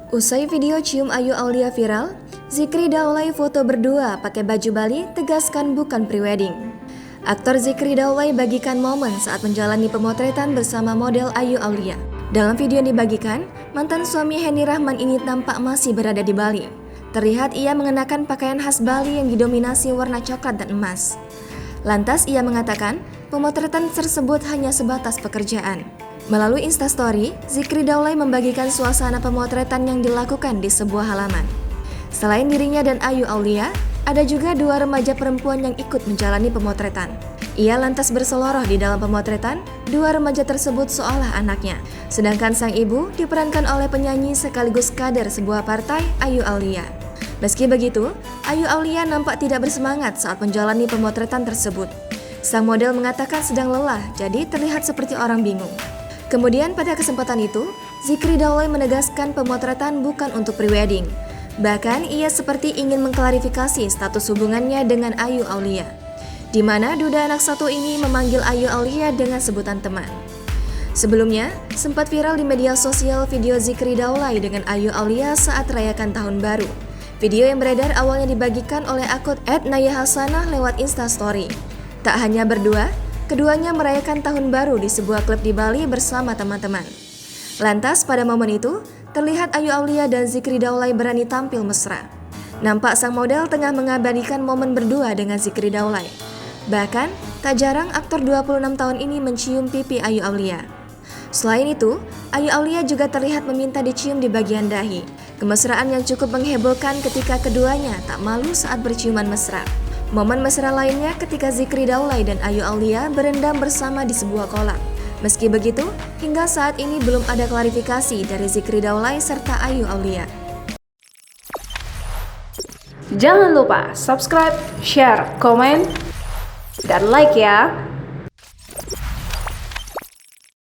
Usai video cium Ayu Aulia viral, Zikri Daulay foto berdua pakai baju Bali tegaskan bukan prewedding. Aktor Zikri Daulay bagikan momen saat menjalani pemotretan bersama model Ayu Aulia. Dalam video yang dibagikan, mantan suami Henny Rahman ini tampak masih berada di Bali. Terlihat ia mengenakan pakaian khas Bali yang didominasi warna coklat dan emas. Lantas ia mengatakan, pemotretan tersebut hanya sebatas pekerjaan. Melalui Instastory, Zikri Daulay membagikan suasana pemotretan yang dilakukan di sebuah halaman. Selain dirinya dan Ayu Aulia, ada juga dua remaja perempuan yang ikut menjalani pemotretan. Ia lantas berseloroh di dalam pemotretan, dua remaja tersebut seolah anaknya. Sedangkan sang ibu diperankan oleh penyanyi sekaligus kader sebuah partai, Ayu Aulia. Meski begitu, Ayu Aulia nampak tidak bersemangat saat menjalani pemotretan tersebut. Sang model mengatakan sedang lelah, jadi terlihat seperti orang bingung. Kemudian pada kesempatan itu, Zikri Daulay menegaskan pemotretan bukan untuk prewedding. Bahkan ia seperti ingin mengklarifikasi status hubungannya dengan Ayu Aulia, di mana duda anak satu ini memanggil Ayu Aulia dengan sebutan teman. Sebelumnya, sempat viral di media sosial video Zikri Daulay dengan Ayu Aulia saat rayakan Tahun Baru. Video yang beredar awalnya dibagikan oleh akun @nayahasanah lewat Instastory. Tak hanya berdua, keduanya merayakan Tahun Baru di sebuah klub di Bali bersama teman-teman. Lantas pada momen itu, terlihat Ayu Aulia dan Zikri Daulay berani tampil mesra. Nampak sang model tengah mengabadikan momen berdua dengan Zikri Daulay. Bahkan, tak jarang aktor 26 tahun ini mencium pipi Ayu Aulia. Selain itu, Ayu Aulia juga terlihat meminta dicium di bagian dahi. Kemesraan yang cukup menghebohkan ketika keduanya tak malu saat berciuman mesra. Momen mesra lainnya ketika Zikri Daulay dan Ayu Aulia berendam bersama di sebuah kolam. Meski begitu, hingga saat ini belum ada klarifikasi dari Zikri Daulay serta Ayu Aulia. Jangan lupa subscribe, share, komen, dan like ya!